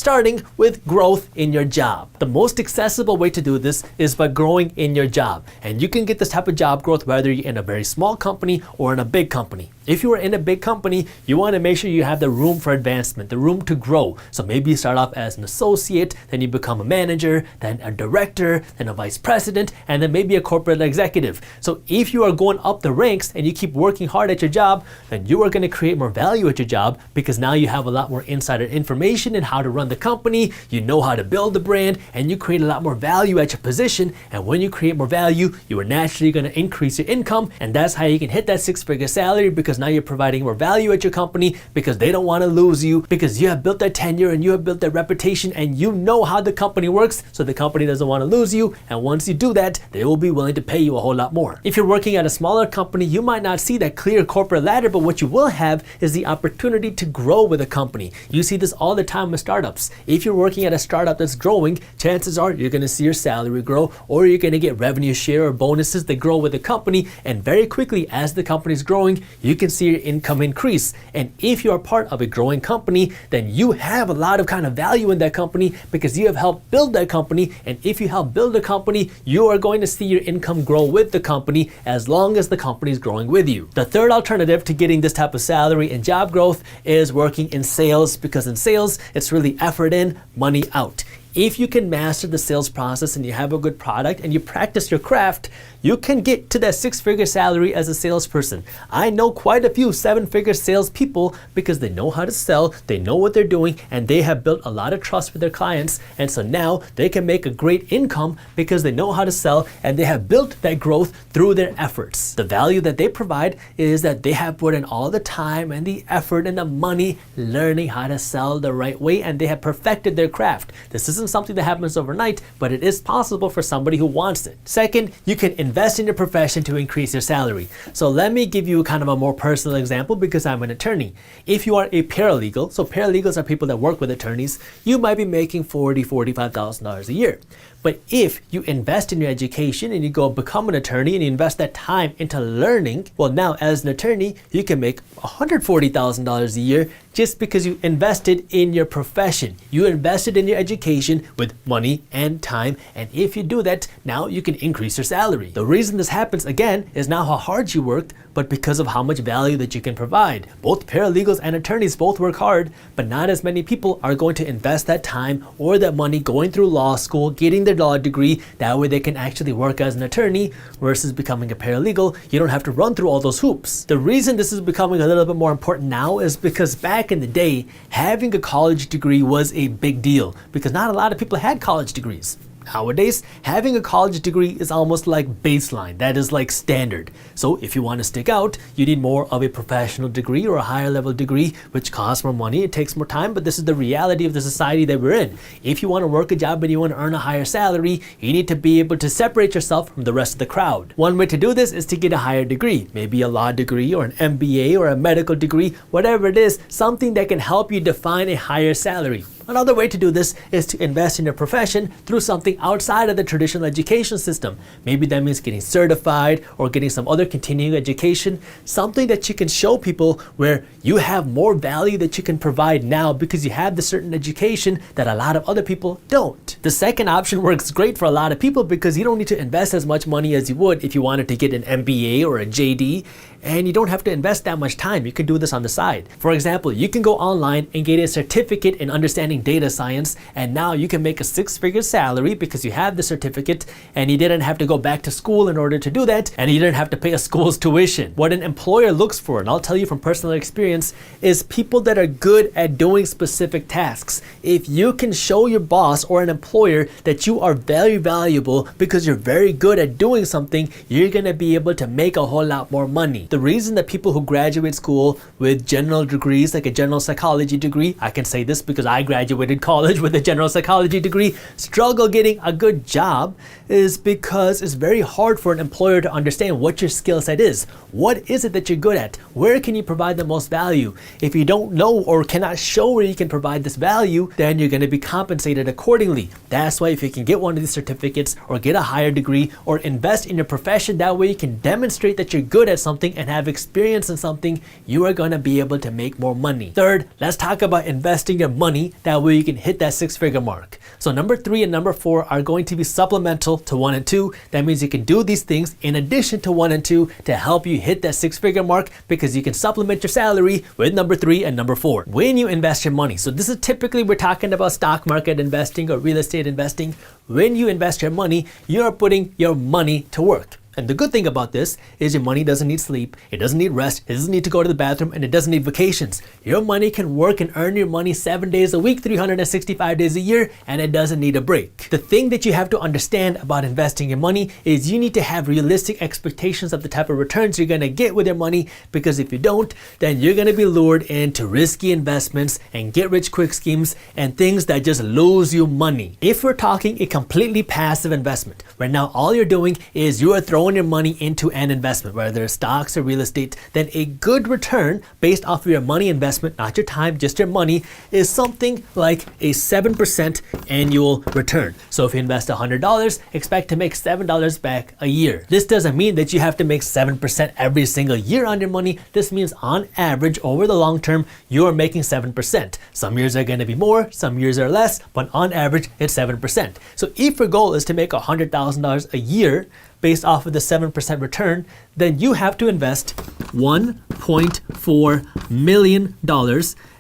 starting with growth in your job. The most accessible way to do this is by growing in your job. And you can get this type of job growth whether you're in a very small company or in a big company. If you are in a big company, you want to make sure you have the room for advancement, the room to grow. So maybe you start off as an associate, then you become a manager, then a director, then a vice president, and then maybe a corporate executive. So if you are going up the ranks and you keep working hard at your job, then you are going to create more value at your job because now you have a lot more insider information in how to run the company, you know how to build the brand, and you create a lot more value at your position. And when you create more value, you are naturally going to increase your income, and that's how you can hit that six-figure salary, because now you're providing more value at your company because they don't want to lose you, because you have built that tenure and you have built that reputation and you know how the company works, so the company doesn't want to lose you. And once you do that, they will be willing to pay you a whole lot more. If you're working at a smaller company, you might not see that clear corporate ladder, but what you will have is the opportunity to grow with a company. You see this all the time with startups. If you're working at a startup that's growing, chances are you're going to see your salary grow, or you're going to get revenue share or bonuses that grow with the company. And very quickly, as the company is growing, you can see your income increase. And if you're part of a growing company, then you have a lot of kind of value in that company because you have helped build that company. And if you help build a company, you are going to see your income grow with the company as long as the company is growing with you. The third alternative to getting this type of salary and job growth is working in sales, because in sales, it's really effort in, money out. If you can master the sales process and you have a good product and you practice your craft, you can get to that six-figure salary as a salesperson. I know quite a few seven-figure salespeople because they know how to sell, they know what they're doing, and they have built a lot of trust with their clients. And so now they can make a great income because they know how to sell and they have built that growth through their efforts. The value that they provide is that they have put in all the time and the effort and the money learning how to sell the right way, and they have perfected their craft. This isn't something that happens overnight, but it is possible for somebody who wants it. Second, you can invest in your profession to increase your salary. So let me give you kind of a more personal example because I'm an attorney. If you are a paralegal, so paralegals are people that work with attorneys, you might be making $45,000 a year. But if you invest in your education and you go become an attorney and you invest that time into learning, well, now as an attorney, you can make $140,000 a year just because you invested in your profession. You invested in your education with money and time. And if you do that, now you can increase your salary. The reason this happens, again, is not how hard you worked, but because of how much value that you can provide. Both paralegals and attorneys both work hard, but not as many people are going to invest that time or that money going through law school, getting their law degree. That way they can actually work as an attorney versus becoming a paralegal. You don't have to run through all those hoops. The reason this is becoming a little bit more important now is because back in the day, having a college degree was a big deal because not a lot of people had college degrees. Nowadays, having a college degree is almost like baseline. That is like standard. So if you want to stick out, you need more of a professional degree or a higher level degree, which costs more money. It takes more time, but this is the reality of the society that we're in. If you want to work a job and you want to earn a higher salary, you need to be able to separate yourself from the rest of the crowd. One way to do this is to get a higher degree, maybe a law degree or an MBA or a medical degree, whatever it is, something that can help you define a higher salary. Another way to do this is to invest in your profession through something outside of the traditional education system. Maybe that means getting certified or getting some other continuing education, something that you can show people where you have more value that you can provide now because you have the certain education that a lot of other people don't. The second option works great for a lot of people because you don't need to invest as much money as you would if you wanted to get an MBA or a JD, and you don't have to invest that much time. You can do this on the side. For example, you can go online and get a certificate in understanding data science, and now you can make a six-figure salary because you have the certificate and you didn't have to go back to school in order to do that, and you didn't have to pay a school's tuition. What an employer looks for, and I'll tell you from personal experience, is people that are good at doing specific tasks. If you can show your boss or an employer that you are very valuable because you're very good at doing something, you're gonna be able to make a whole lot more money. The reason that people who graduate school with general degrees, like a general psychology degree, I can say this because I graduated college with a general psychology degree, struggle getting a good job is because it's very hard for an employer to understand what your skill set is. What is it that you're good at? Where can you provide the most value? If you don't know or cannot show where you can provide this value, then you're going to be compensated accordingly. That's why if you can get one of these certificates or get a higher degree or invest in your profession, that way you can demonstrate that you're good at something and have experience in something, you are going to be able to make more money. Third, let's talk about investing your money. That That way you can hit that 6-figure mark. So number 3 and number 4 are going to be supplemental to 1 and 2. That means you can do these things in addition to 1 and 2 to help you hit that 6-figure mark, because you can supplement your salary with number 3 and number 4. When you invest your money, so this is typically we're talking about stock market investing or real estate investing. When you invest your money, you're putting your money to work. And the good thing about this is your money doesn't need sleep, it doesn't need rest, it doesn't need to go to the bathroom, and it doesn't need vacations. Your money can work and earn your money 7 days a week, 365 days a year, and it doesn't need a break. The thing that you have to understand about investing your money is you need to have realistic expectations of the type of returns you're going to get with your money, because if you don't, then you're going to be lured into risky investments and get rich quick schemes and things that just lose you money. If we're talking a completely passive investment, right now all you're doing is you are throwing your money into an investment, whether it's stocks or real estate, then a good return based off of your money investment, not your time, just your money, is something like a 7% annual return. So if you invest $100, expect to make $7 back a year. This doesn't mean that you have to make 7% every single year on your money. This means on average, over the long term, you're making 7%. Some years are going to be more, some years are less, but on average, it's 7%. So if your goal is to make $100,000 a year, based off of the 7% return, then you have to invest $1.4 million.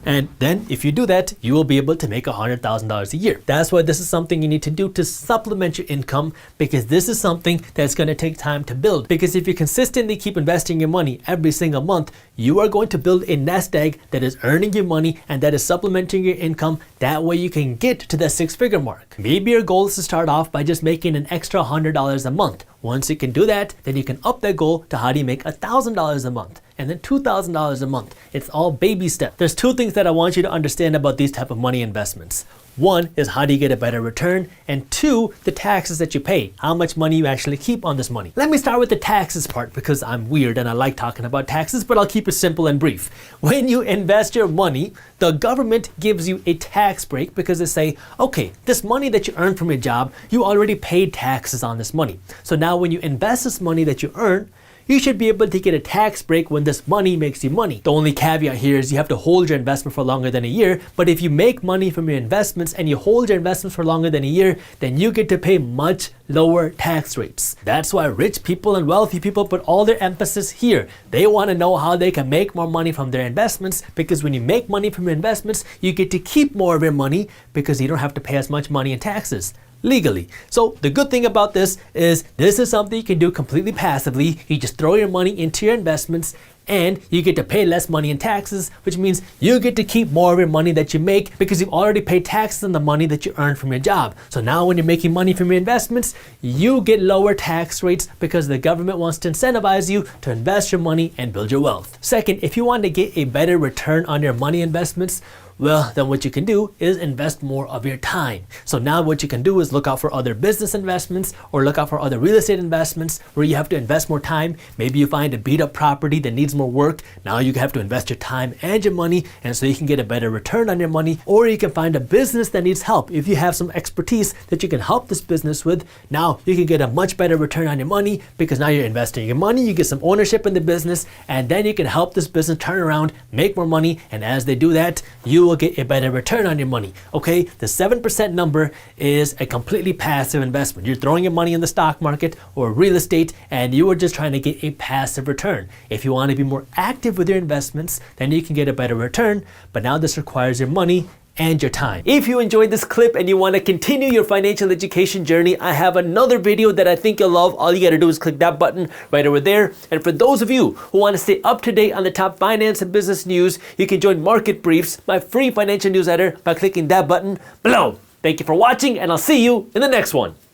And then if you do that, you will be able to make $100,000 a year. That's why this is something you need to do to supplement your income, because this is something that's going to take time to build. Because if you consistently keep investing your money every single month, you are going to build a nest egg that is earning you money and that is supplementing your income. That way you can get to that 6-figure mark. Maybe your goal is to start off by just making an extra $100 a month. Once you can do that, then you can up that goal to how do you make $1,000 a month, and then $2,000 a month. It's all baby steps. There's 2 things that I want you to understand about these type of money investments. 1 is how do you get a better return, and 2, the taxes that you pay, how much money you actually keep on this money. Let me start with the taxes part, because I'm weird and I like talking about taxes, but I'll keep it simple and brief. When you invest your money, the government gives you a tax break, because they say, okay, this money that you earn from your job, you already paid taxes on this money. So now when you invest this money that you earn, you should be able to get a tax break when this money makes you money. The only caveat here is you have to hold your investment for longer than a year, but if you make money from your investments and you hold your investments for longer than a year, then you get to pay much lower tax rates. That's why rich people and wealthy people put all their emphasis here. They want to know how they can make more money from their investments, because when you make money from your investments, you get to keep more of your money because you don't have to pay as much money in taxes legally. So the good thing about this is something you can do completely passively. You just throw your money into your investments and you get to pay less money in taxes, which means you get to keep more of your money that you make because you've already paid taxes on the money that you earn from your job. So now when you're making money from your investments, you get lower tax rates because the government wants to incentivize you to invest your money and build your wealth. Second, if you want to get a better return on your money investments, well, then what you can do is invest more of your time. So now what you can do is look out for other business investments or look out for other real estate investments where you have to invest more time. Maybe you find a beat up property that needs more work. Now you have to invest your time and your money, and so you can get a better return on your money. Or you can find a business that needs help. If you have some expertise that you can help this business with, now you can get a much better return on your money because now you're investing your money, you get some ownership in the business, and then you can help this business turn around, make more money, and as they do that, you will get a better return on your money. Okay, the 7% number is a completely passive investment. You're throwing your money in the stock market or real estate and you are just trying to get a passive return. If you want to be more active with your investments, then you can get a better return, but now this requires your money and your time. If you enjoyed this clip and you want to continue your financial education journey, I have another video that I think you'll love. All you got to do is click that button right over there. And for those of you who want to stay up to date on the top finance and business news, you can join Market Briefs, my free financial newsletter, by clicking that button below. Thank you for watching, and I'll see you in the next one.